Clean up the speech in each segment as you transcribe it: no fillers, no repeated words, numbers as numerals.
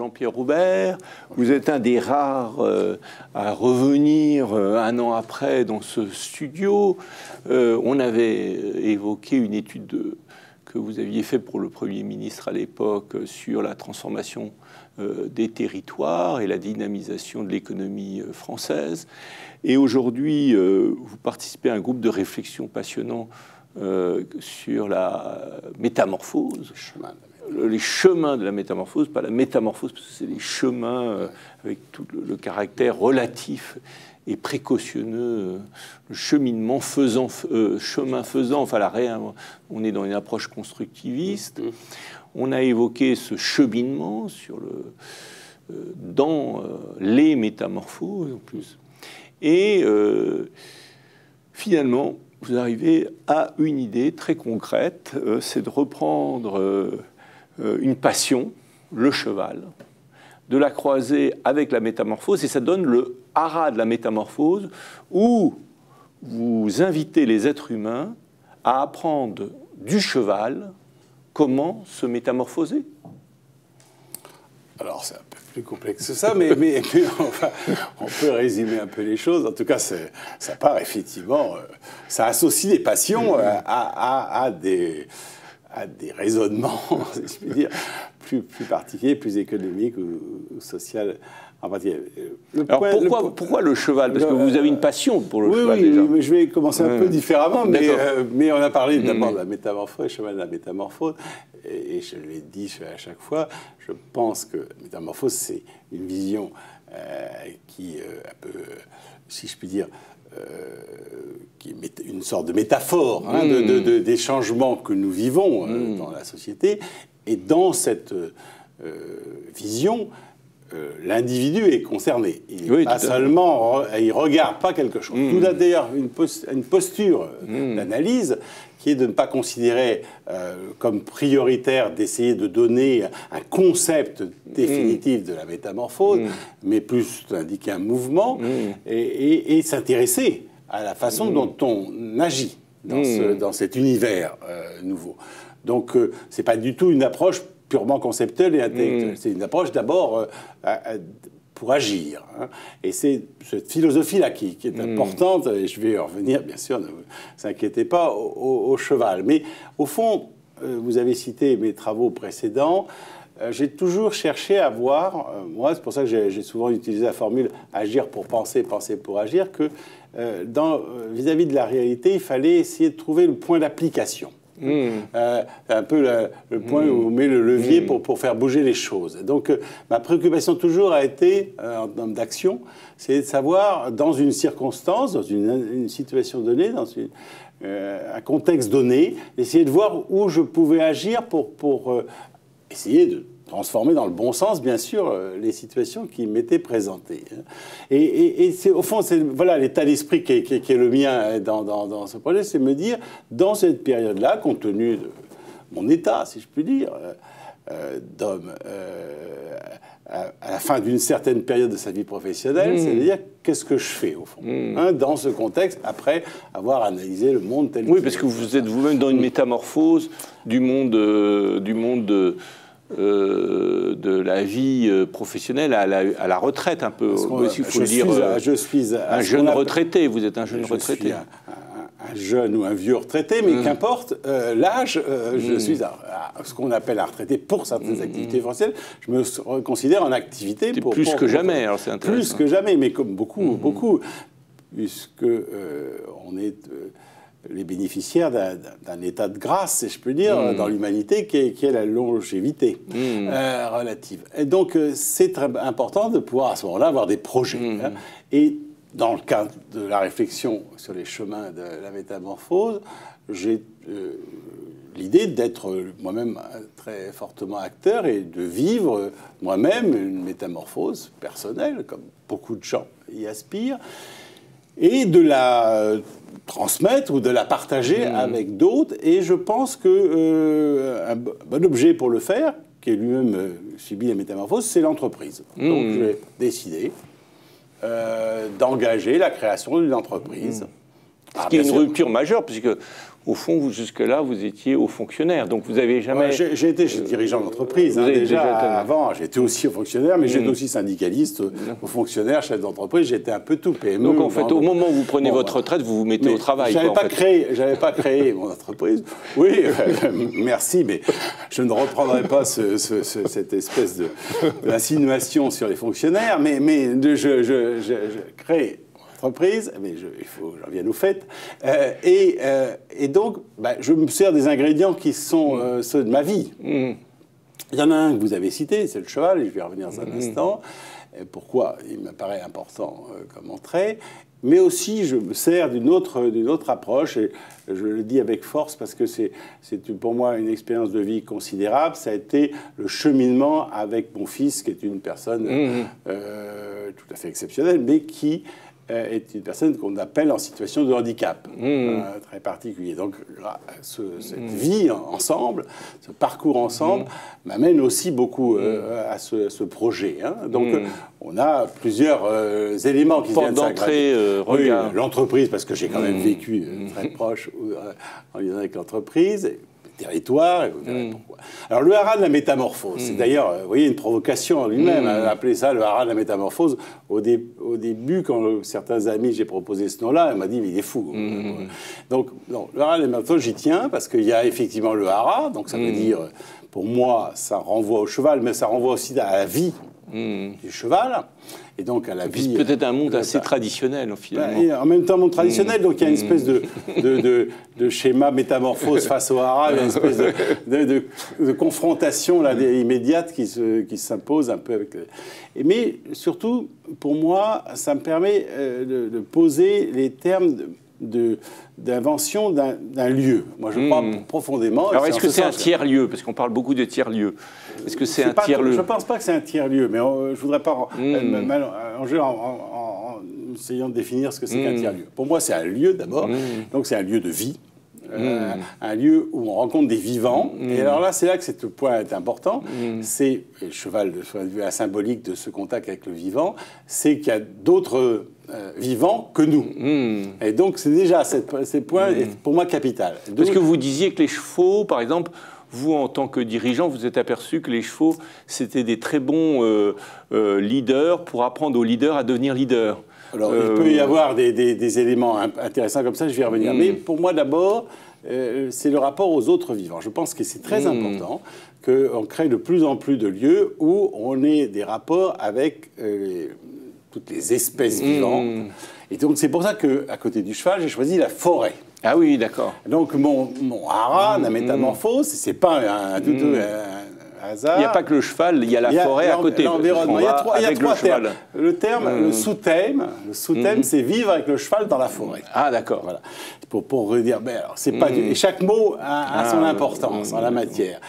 Jean-Pierre Roubert. Vous êtes un des rares à revenir un an après dans ce studio. On avait évoqué une étude que vous aviez faite pour le Premier ministre à l'époque sur la transformation des territoires et la dynamisation de l'économie française. Et aujourd'hui, vous participez à un groupe de réflexion passionnant sur la métamorphose. Les chemins de la métamorphose, pas la métamorphose, parce que c'est les chemins avec tout le caractère relatif et précautionneux, le cheminement faisant, chemin faisant, enfin on est dans une approche constructiviste. On a évoqué ce cheminement dans les métamorphoses en plus. Et finalement, vous arrivez à une idée très concrète, c'est de reprendre une passion, le cheval, de la croiser avec la métamorphose, et ça donne le hara de la métamorphose, où vous invitez les êtres humains à apprendre du cheval comment se métamorphoser. Alors, c'est un peu plus complexe que ça, mais enfin, on peut résumer un peu les choses. En tout cas, ça part effectivement, ça associe les passions à des raisonnements, si je puis dire, plus particuliers, plus économiques ou sociaux. En particulier. Alors pourquoi le cheval? Parce que vous avez une passion pour le cheval déjà. Oui, mais je vais commencer un peu différemment, mais on a parlé d'abord de la métamorphose, le cheval de la métamorphose, et je l'ai dit à chaque fois, je pense que la métamorphose, c'est une vision qui, un peu, si je puis dire, qui est une sorte de métaphore des changements que nous vivons dans la société. Et dans cette vision, l'individu est concerné. Il ne regarde pas quelque chose. Il a d'ailleurs une posture d'analyse qui est de ne pas considérer comme prioritaire d'essayer de donner un concept définitif de la métamorphose, mais plus d'indiquer un mouvement et s'intéresser à la façon dont on agit dans cet univers nouveau. Donc, ce n'est pas du tout une approche purement conceptuelle et intellectuelle. C'est une approche d'abord pour agir. Hein. Et c'est cette philosophie-là qui est importante, et je vais y revenir, bien sûr, ne vous inquiétez pas, au cheval. Mais au fond, vous avez cité mes travaux précédents, j'ai toujours cherché à voir, moi c'est pour ça que j'ai souvent utilisé la formule « agir pour penser, penser pour agir », que vis-à-vis de la réalité, il fallait essayer de trouver le point d'application. Un peu le point où on met le levier pour faire bouger les choses. Donc ma préoccupation toujours a été, en termes d'action, c'est de savoir, dans une circonstance, dans une situation donnée, dans un contexte donné, essayer de voir où je pouvais agir pour essayer de transformer dans le bon sens, bien sûr, les situations qui m'étaient présentées. Et au fond, c'est voilà, l'état d'esprit qui est le mien dans ce projet, c'est me dire, dans cette période-là, compte tenu de mon état, si je puis dire, d'homme à la fin d'une certaine période de sa vie professionnelle, c'est-à-dire qu'est-ce que je fais, au fond, dans ce contexte, après avoir analysé le monde tel qu'il est. Oui, parce que vous êtes vous-même dans une métamorphose du monde de la vie professionnelle à la retraite, un peu. Il faut le dire. Je suis un jeune retraité. Vous êtes un jeune retraité. Un jeune ou un vieux retraité, mais qu'importe l'âge, je suis ce qu'on appelle un retraité pour certaines activités professionnelles. Je me considère en activité plus que jamais. Alors c'est intéressant. Plus que jamais, mais comme beaucoup, puisque on est les bénéficiaires d'un état de grâce, si je peux dire, dans l'humanité, qui est la longévité relative. Et donc, c'est très important de pouvoir, à ce moment-là, avoir des projets. Hein. Et dans le cadre de la réflexion sur les chemins de la métamorphose, j'ai l'idée d'être moi-même très fortement acteur et de vivre moi-même une métamorphose personnelle, comme beaucoup de gens y aspirent, et de la transmettre ou de la partager avec d'autres. Et je pense qu'un bon objet pour le faire, qui est lui-même subit la métamorphose, c'est l'entreprise. Donc j'ai décidé d'engager la création d'une entreprise. Ce qui est une rupture majeure, puisque au fond, jusque-là, vous étiez haut fonctionnaire. Donc vous n'avez jamais... J'ai été dirigeant d'entreprise. Déjà avant, j'étais aussi haut fonctionnaire, mais j'étais aussi syndicaliste, haut fonctionnaire, chef d'entreprise. J'étais un peu tout PME. Donc en fait, au moment où vous prenez votre retraite, vous vous mettez au travail. J'avais pas créé mon entreprise. Oui, merci, mais je ne reprendrai pas cette espèce d'insinuation sur les fonctionnaires, mais je crée une entreprise, mais il faut que j'en vienne au fait, et donc je me sers des ingrédients qui sont ceux de ma vie. Il y en a un que vous avez cité, c'est le cheval, et je vais y revenir dans un instant. Pourquoi il m'apparaît important comme entrée, mais aussi je me sers d'une autre approche, et je le dis avec force parce que c'est pour moi une expérience de vie considérable. Ça a été le cheminement avec mon fils, qui est une personne tout à fait exceptionnelle, mais qui est une personne qu'on appelle en situation de handicap, très particulier. Donc, cette vie ensemble, ce parcours ensemble, m'amène aussi beaucoup à ce projet. Donc, on a plusieurs éléments qui viennent s'aggraver. Oui, l'entreprise, parce que j'ai quand même vécu très proche en lien avec l'entreprise. Territoire, et vous verrez pourquoi. Alors, le haras de la métamorphose, c'est d'ailleurs, vous voyez, une provocation en lui-même, appeler ça le haras de la métamorphose. Au début, quand certains amis, j'ai proposé ce nom-là, on m'a dit, mais il est fou. Donc, non, le haras de la métamorphose, j'y tiens, parce qu'il y a effectivement le haras, donc ça veut dire, pour moi, ça renvoie au cheval, mais ça renvoie aussi à la vie du cheval. Et donc à la vie... C'est peut-être un monde assez traditionnel, finalement. Et en même temps, un monde traditionnel, donc il y a une espèce de schéma métamorphose face au haras, il y a une espèce de confrontation là, immédiate qui s'impose un peu avec... Mais surtout, pour moi, ça me permet de poser les termes d'invention d'un lieu. Moi, je crois profondément... Alors, est-ce que c'est un tiers-lieu? Parce qu'on parle beaucoup de tiers-lieu. Est-ce que c'est un tiers-lieu? Je ne pense pas que c'est un tiers-lieu, mais je ne voudrais pas en essayant de définir ce que c'est qu'un tiers-lieu. Pour moi, c'est un lieu, d'abord. Donc, c'est un lieu de vie. Un lieu où on rencontre des vivants. Et alors là, c'est là que ce point est important. C'est, et le cheval, de la symbolique de ce contact avec le vivant, c'est qu'il y a d'autres vivants que nous. Et donc, c'est déjà, ces points est pour moi capital. Parce que vous disiez que les chevaux, par exemple, vous, en tant que dirigeant, vous êtes aperçu que les chevaux, c'était des très bons leaders pour apprendre aux leaders à devenir leaders. Alors, il peut y avoir des éléments intéressants comme ça, je vais y revenir. Mais pour moi, d'abord, c'est le rapport aux autres vivants. Je pense que c'est très important qu'on crée de plus en plus de lieux où on ait des rapports avec toutes les espèces vivantes. Et donc, c'est pour ça qu'à côté du cheval, j'ai choisi la forêt. Ah oui, d'accord. Donc, mon haras, la métamorphose, c'est pas un hasard. Il n'y a pas que le cheval, il y a la forêt à côté. L'environnement. Il y a trois termes. Le terme, le sous-thème, c'est vivre avec le cheval dans la forêt. Ah, d'accord. Voilà. Pour dire, ben alors, c'est pas et chaque mot a son importance en la matière.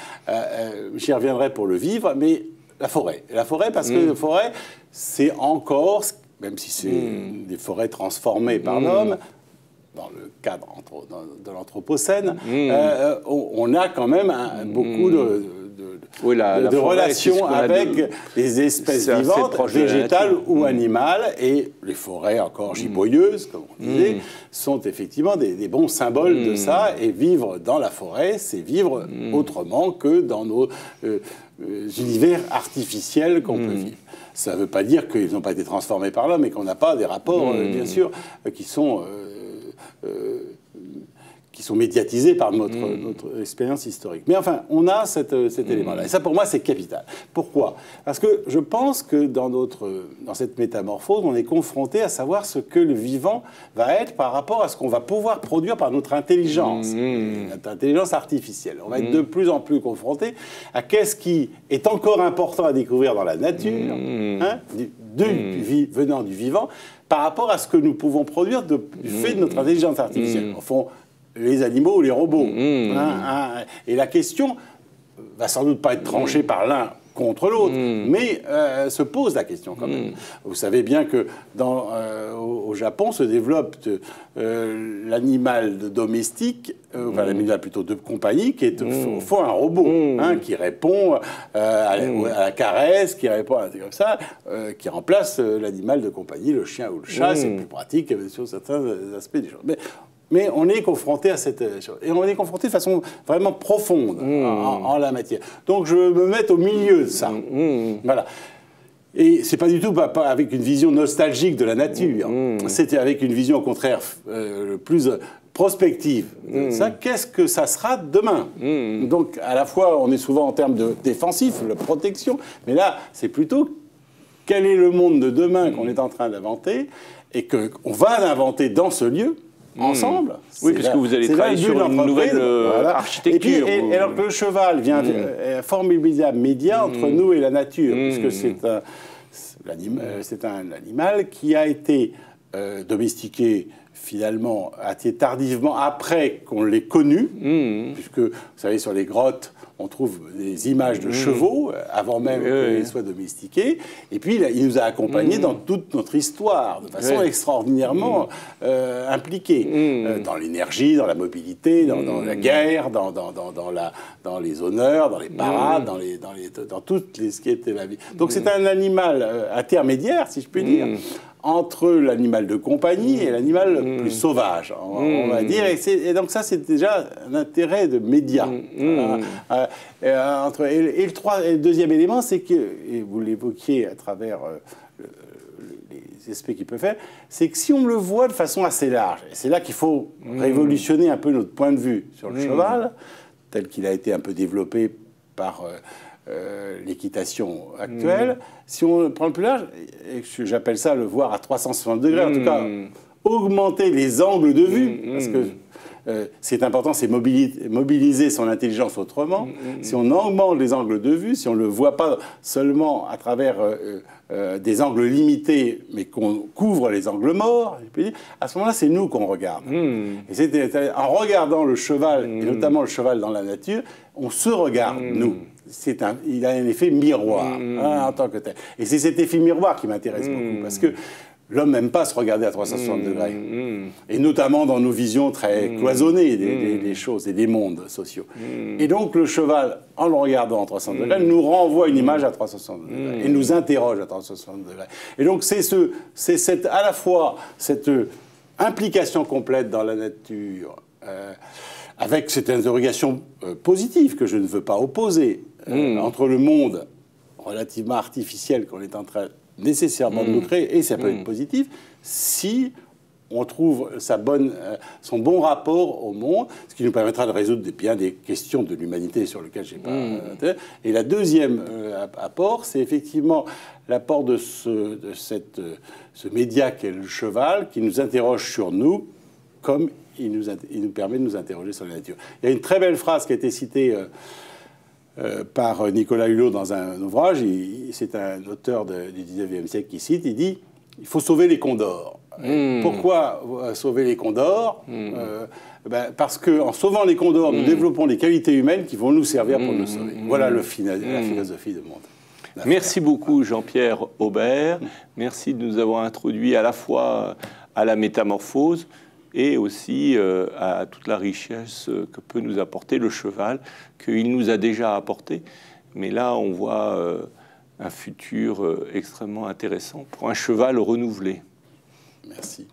J'y reviendrai pour le vivre, mais la forêt. La forêt, parce que la forêt, c'est encore, même si c'est des forêts transformées par l'homme, dans le cadre de l'Anthropocène, on a quand même beaucoup de relations avec les espèces vivantes, végétales ou animales, et les forêts encore giboyeuses, comme on disait, sont effectivement des bons symboles de ça, et vivre dans la forêt, c'est vivre autrement que dans nos univers artificiels qu'on peut vivre. Ça ne veut pas dire qu'ils n'ont pas été transformés par l'homme et qu'on n'a pas des rapports, bien sûr, qui sont médiatisés par notre expérience historique. Mais enfin, on a cet élément-là. Et ça, pour moi, c'est capital. Pourquoi? Parce que je pense que dans cette métamorphose, on est confronté à savoir ce que le vivant va être par rapport à ce qu'on va pouvoir produire par notre intelligence, notre intelligence artificielle. On va être de plus en plus confronté à qu'est-ce qui est encore important à découvrir dans la nature, venant du vivant, par rapport à ce que nous pouvons produire du fait de notre intelligence artificielle. Au fond, les animaux ou les robots. Et la question va sans doute pas être tranchée par l'un contre l'autre, mais se pose la question quand même. Vous savez bien que au Japon se développe l'animal domestique, enfin l'animal plutôt de compagnie, qui est au fond un robot, qui répond à la caresse, qui répond à comme ça, qui remplace l'animal de compagnie, le chien ou le chat. C'est plus pratique sur certains aspects des choses. Mais Mais on est confronté à cette chose. Et on est confronté de façon vraiment profonde en la matière. Donc je me mets au milieu de ça. Voilà. Et c'est pas du tout pas avec une vision nostalgique de la nature. C'était avec une vision au contraire plus prospective. Ça, qu'est-ce que ça sera demain? Donc à la fois, on est souvent en termes de défensif, de protection, mais là, c'est plutôt quel est le monde de demain qu'on est en train d'inventer et qu'on va inventer dans ce lieu. Ensemble. Oui, parce que vous allez travailler sur une nouvelle architecture. Et alors que le cheval vient former un média entre nous et la nature, puisque c'est un animal qui a été domestiqué finalement assez tardivement après qu'on l'ait connu, puisque vous savez sur les grottes on trouve des images de chevaux avant même qu'ils soient domestiqués. Et puis, il nous a accompagnés dans toute notre histoire, de façon extraordinairement impliquée. Dans l'énergie, dans la mobilité, dans la guerre, dans les honneurs, dans les parades, dans tout ce qui était la vie. Donc, c'est un animal intermédiaire, si je puis dire, entre l'animal de compagnie et l'animal plus sauvage, on va dire. Et donc ça, c'est déjà un intérêt de média. Et le deuxième élément, c'est que, et vous l'évoquiez à travers les aspects qu'il peut faire, c'est que si on le voit de façon assez large, et c'est là qu'il faut révolutionner un peu notre point de vue sur le cheval, tel qu'il a été un peu développé par l'équitation actuelle, si on le prend le plus large, et j'appelle ça le voir à 360 degrés, en tout cas, augmenter les angles de vue, parce que c'est important, c'est mobiliser son intelligence autrement. Si on augmente les angles de vue, si on ne le voit pas seulement à travers des angles limités, mais qu'on couvre les angles morts, à ce moment-là, c'est nous qu'on regarde. Et en regardant le cheval, et notamment le cheval dans la nature, on se regarde, nous. Il a un effet miroir en tant que tel. Et c'est cet effet miroir qui m'intéresse beaucoup, parce que l'homme n'aime pas se regarder à 360 degrés. Et notamment dans nos visions très cloisonnées des choses et des mondes sociaux. Et donc le cheval, en le regardant à 360 degrés, nous renvoie une image à 360 degrés et nous interroge à 360 degrés. Et donc c'est à la fois cette implication complète dans la nature, avec cette interrogation positive que je ne veux pas opposer, entre le monde relativement artificiel qu'on est en train nécessairement de nous créer, et ça peut être positif, si on trouve son bon rapport au monde, ce qui nous permettra de résoudre bien des questions de l'humanité sur lesquelles je n'ai pas... Et la deuxième apport, c'est effectivement l'apport de ce média qu'est le cheval, qui nous interroge sur nous, comme il nous permet de nous interroger sur la nature. Il y a une très belle phrase qui a été citée par Nicolas Hulot dans un ouvrage. C'est un auteur du 19e siècle qui cite, il dit « Il faut sauver les condors ». Pourquoi sauver les condors parce qu'en sauvant les condors, nous développons les qualités humaines qui vont nous servir pour nous sauver. Voilà la philosophie de monde. Merci beaucoup Jean-Pierre Aubert. Merci de nous avoir introduits à la fois à la métamorphose et aussi à toute la richesse que peut nous apporter le cheval, qu'il nous a déjà apporté. Mais là, on voit un futur extrêmement intéressant pour un cheval renouvelé. Merci.